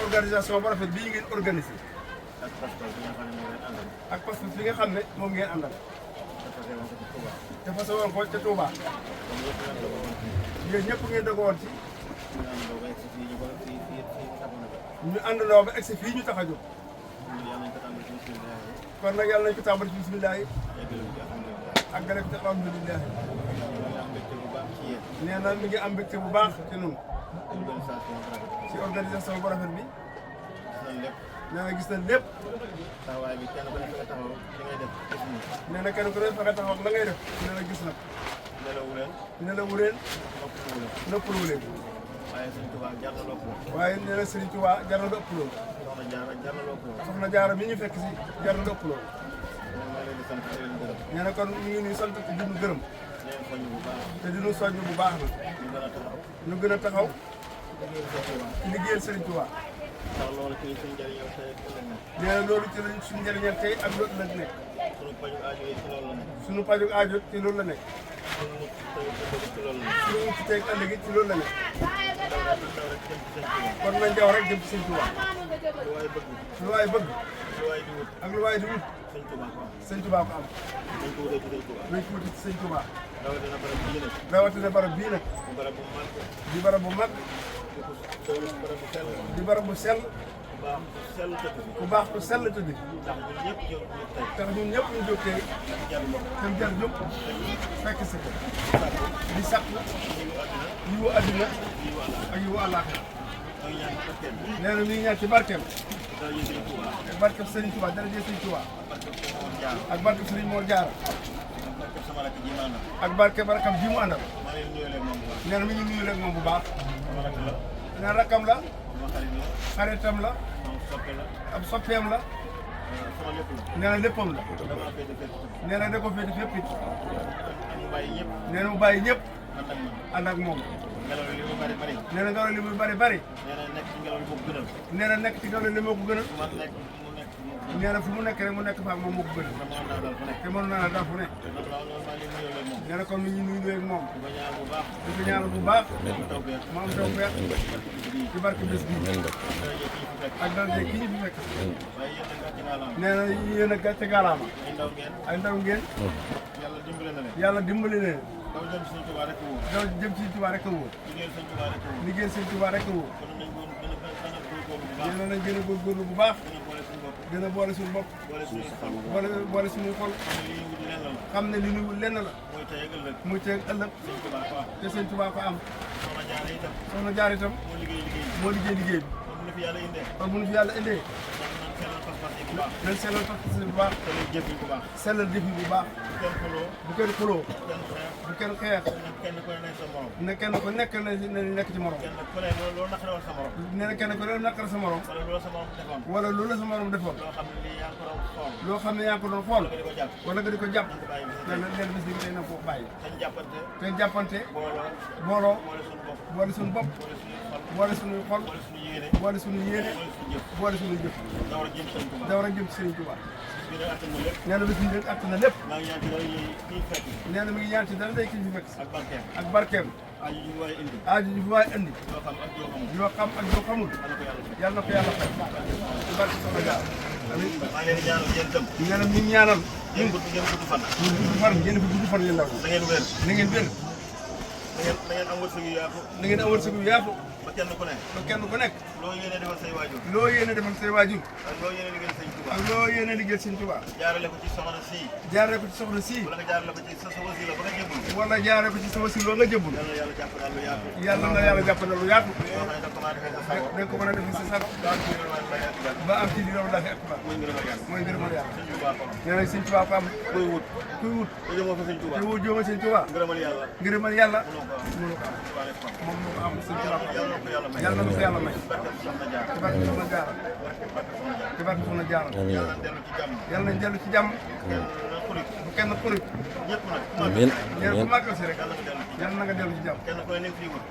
organisation bu rafet bii ngeen organisé ak pas-pas bi nga xam ne moom ngeen àndal te fas woon ko ca Touba yéen ñëpp ngeen dëgg woon ci ñu àndandoo ba egsi fii ñu tax a jóg kon nag yàlla nañ ko tàmbali ci bisimilah yi ak gale ko ci alhamdulilah nee na mi ngi am mbégte bu baax ci ñun ci organisation bu rafet bi nee na gis nañ lépp taxawaay bi kenn ku ne fa nga taxaw li ngay def gis nañ nee na kenn ku ne fa nga taxaw la ngay def nee na gis na nelawu leen noppalu leen waaye Sëriñ Tuubaa jar na lu ëpp loolu waaye nee na Sëriñ Tuubaa jar na lu ëpp loolu soxna Jaara mi ñu fekk si jar na lu ëpp loolu nee na kon ñu ngi nuyu sant di nu gërëm te di nu soññ bu baax na ñu gën a taxaw ci liggéeyal Sëriñ Tuubaa ndax loolu ci suñu njëriñoo tey nee na loolu ci lañ suñu njëriñal tey ak loolu la nekk suñu paju aajo yi ci loolu suñu paju aajo ci loolu la la nekk nekk ci loolu la nekk suñu mucc tey ëllëg ci loolu la nekk kon nañ jaw rek jëm ci Sëriñ Tuubaa lu waay bëgg ak lu waay di wut Sëriñ Tuubaa ko am nañ ko wuti ci Sëriñ Tuubaa rawatina barab bii nag di barab bu mag di barab bu sell ku baax ku sell tëdd tax ñun ñëpp ñu jóg tey te mu jar jóg fekk si ko di sàkk yiwu àddina ak yiwu àllaaxira nee na mi ngi ñaan ci barkeem ak barkeem Sëriñ Tuubaa daraje Sëriñ Tuubaa ak barkeem Sëriñ Mor Jaara ak barkeem rakam ji mu àndal nee na mi ngi nuyu rek moom bu baax nee na rakam la xaritam la ab soppeem la nee na léppam la nee na da ko féete fépp it nee na mu bàyyi ñëpp ànd ak moom nee na ngelaw li muy bari bari nee na nekk ci ngelaw li moo ko gënal nee na fu mu nekk rek mu nekk fa moom moo ko gënal te mën naa la daal fu ne nee na kon mi ñu nuyu ak moom di ko ñaanal bu baax mu am taw feex ci barke bés bi ak daraje kii ñu fi fekk nee na yéen a gàcce gaalaama ay ndaw ngeen yàlla dimbali leen daw jëm ci Sëriñ Tuubaa rek a wóor liggéey Sëriñ Tuubaa rek a wóor nee na nañ gën a góorgóorlu bu baax gën a boole suñu bopp boole suñu xol xam ne li ñu lenn la muy tey ëllëg te Sëriñ Tuubaa ko am soxna jaar itam moo liggéey liggéey bi kon bu ñu fi yàlla indee nañ sellal pas-pas bu baax sellal jëf yi bu baax bu kenn xuloo bu kenn xeex ne kenn ku nekk na nekk ci morom nee na kenn ku ne naqar sa morom wala loolu la sa morom defoon loo xam ne yaa ngi ko doon xool wala nga di ko jàpp leen bis bi tey na ko bàyyi te jàppante booloo boole suñu bopp boole suñu xol boole suñu yéene boole suñu jëf da war a jëm ci Sëriñ Tuubaa nee na bis bi rek att na lépp nee na mi ngi ñaan ci dara day kii fi fekk ak barkeem aaju ji fi waay indi yoo xam ak yoo xamul yàlla na ko yàlla fay ci barke Soxna Jaara amiin nee na mi ngi ñaanal ngeen gudd fan ngeen fi gudd fan yéen ndaw na ngeen wér da ngeen am wërsëg yu yaatu ba kenn ku nekk loo yéene defal say waajur ak loo yéene liggéeyal Sëñ Tuubaa jaarale ko ci soxna si wala jaarale ko ci sa wasila ba nga jëbbul wala jaarale ko ci sa wasila ba nga jëbbul yàlla na yàlla jàppale lu yaatu dañ ko mën a defee sa sago ba am ci li raw dafi akbar mooy ngërëmal yàlla nee na Sëñ Tuubaa ko am kuy wut te woo jooma Sëñ Tuubaa ngërëmal yàlla mënu ko am moom moo ko am Sëñ Tuubaa yàlla na ko yàlla may ci barke Soxna Jaara ci barke Soxna Jaara yàlla nañ dellu ci jàmm bu kenn xurit amiin ñeen ko màggal si rek yàlla na nga dellu ci jàmm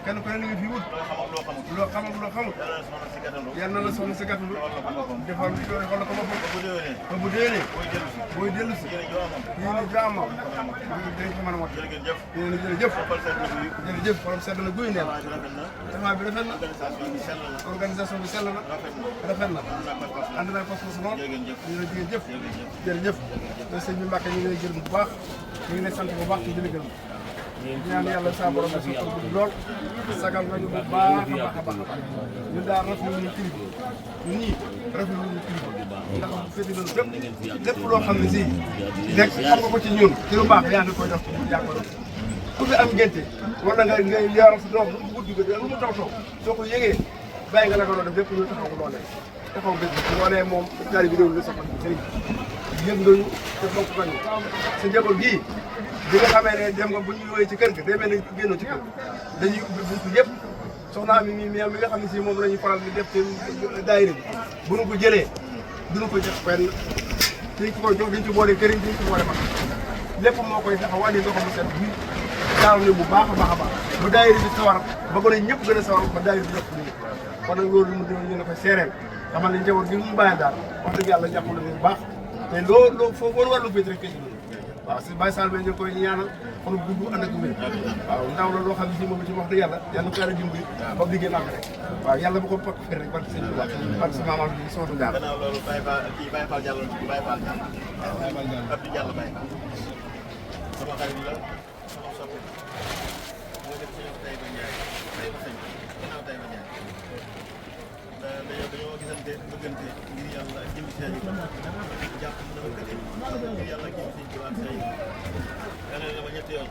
kenn ku ne li nga fi wut loo xam ak loo xamul yàlla na la soxna si gàttandu defal xool ko boppam ba bu déwénee booy dellu si yéen joo amoon dañ ko mën a mot yéen jërëjëf xolam sedd na guy neen taxawaay bi rafet na organisation bi sell na rafet na ànd naa pas-pas lool ñu ne jërëjëf te sëñ bi Mbàkke ñu ngi lay gërëm bu baax ñu ngi lay sant bu baax te di la gërëm ñaan yàlla sa borom na sa xol lool sagal nañu bu baax a baax ñun daal rafetlu ñu kilifa ñun ñii rafetlu ñu kilifa ndax féeti nañu lépp loo xam ne si rek xam nga ko ci ñun ci lu baax yaa ngi koy def yaa ko def ku fi am ngénte wala nga yaram sa doom lu mu guddi ga lu mu taw soo ko yëgee bàyyi nga la nga doon def lépp ñu taxaw ko loolee taxaw bés bi loolee moom daal bi réew la soxla sëriñ yëg ngañu te bokk nañu sa njaboot gii bi nga xamee ne dem nga bu ñu woowee ci kër ga day mel ne génnoo ci kër dañuy ubbi buntu yëpp soxnaa mi mi nga xam ne si moom la ñuy faral di def ci daayira bi bu nu ko jëlee duñu ko jox fenn dañ ko jox dañ ci boole këriñ dañ ci boole mag lépp moo koy taxaw wàññi ndox mu set bi jaaral ne bu baax a baax a baax ba daayira bi sawar ba ko ne ñëpp gën a sawar ba daayira bi yëpp nii kon nag loolu mu ñu ne koy seereel xamal ne njaboot gi mu bàyyi daal wax dëgg yàlla jàpp na bu baax te loo foofu war lu féet rek kay waaw si Baye Sall ñu koy ñaanal xolu gudd ànd ak wér waaw ndaw la loo xam ne si moom ci wax dëgg yàlla yàlla ko yàlla dimbali ba liggéey naa ko rek waaw yàlla bu ko pakk fër rek barke sëñ Tuubaa barke si maamam bi Soxna Jaara gannaaw loolu Baye Fall Diallo Baye Fall Diallo Abdou Diallo Baye Fall sama xarit la sama soppi moo def ci ñoom Taïba Ndiaye Taïba Sëñ gannaaw Taïba Ndiaye dañoo gisante bëggante ngir yàlla ak jëm si jàpp na ma kër ngir yàlla ak jëm si jiwaat say ganale la ma ñetti yoon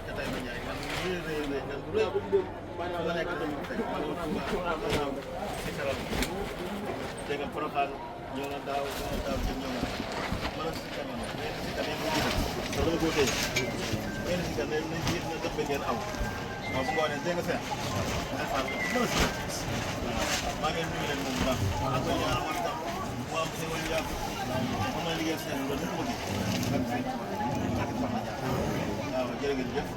ca Taïba Ndiaye man rëy gan bu rëy ma nekk dama fekk ma nga Touba gannaaw si karal dégg nga Porokhane ñëw na daaw jëm ñëw na mën a si kanam mais si kanam mu jiital so dama koo téye mais si kanam na jiit na dëpp ngeen aw waaw bu ngoonee dégg nga seet defal mën a si maa ngi nuyu leen moom bu baax ak koy ñaanal moom itam mu am xéwal yu yàgg mën na liggéey seen loolu ñëpp bëgg ak seen waaw jërë ngeen jëf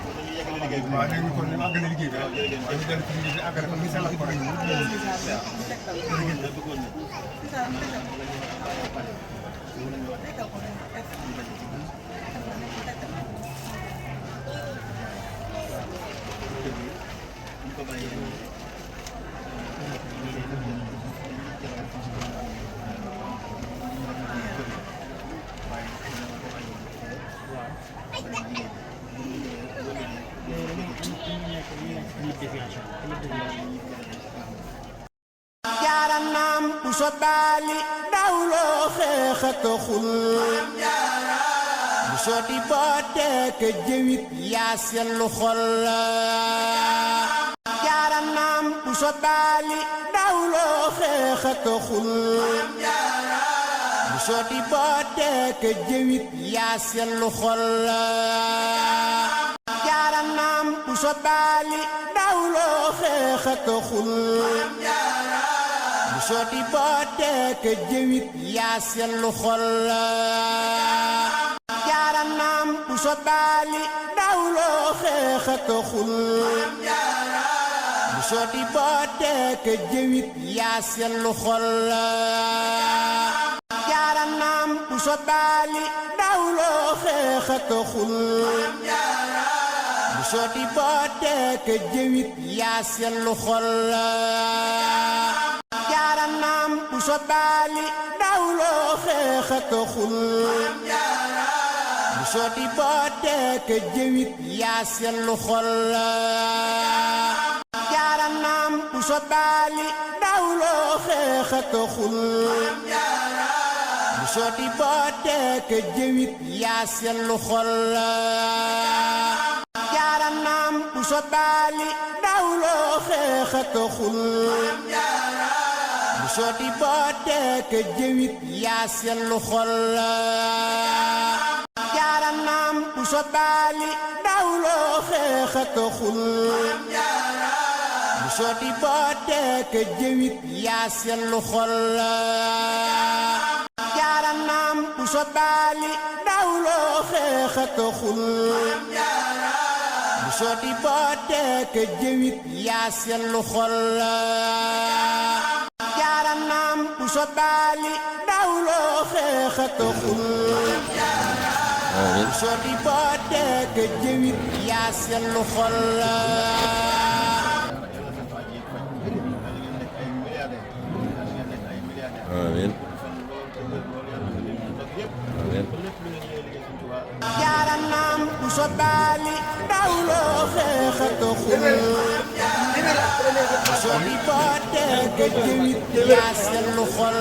kon dañuy yeggale liggéey bi waaw léegi kon ñu àggale liggéey bi waaw jërë ngeen jëf ñu dem ci liggéey bi àggale ko ngi sell ko rek jërë ngeen jëf bëggoon ne ñu ko bàyyee jaaranam bu so daali dawloo xeex ak xul bu so di boote ke jëwit yaa sellu xol so baali dawloo xeex ak xul bu so di bootee ka jëwit yaa sellu xol jaara naam bu so baali dawloo xeex ak xul bu so di bootee ka jëwit yaa sellu xol jaara naam bu so baali dawloo xeex ak xul bu so di bootee ka jëwit yaa sellu xol jaara naam bu so baali dawloo xeex ak xul bu so di bootee ka jëwit yaa sellu xol jaara naam bu so baali dawloo xeex ak xul bu so di bootee ka jëwit yaa sellu xol jaara naam bu so baali dawloo xeex ak xul bu so di bootee ka jëwit yaa sellu xol jaara naam bu so baali dawloo xeex ak xul bu so di bootee ka jëwit yaa sellu xol jaara naam bu so baali dawloo xeex ak xul bu so di bootee ka jëwit yaa sellu xol jaara naam bu so baali dawloo xeex ak xul bu so di bootee ka jëwit yaa sellu xol jaara naam bu so baali dawloo xeex ak xul bu so di bootee ka jëwit yaa sellu xol amiin jaara naam bu so baali dawloo xeex ak xul bu so di bootee ka jëwit yaa sellu xol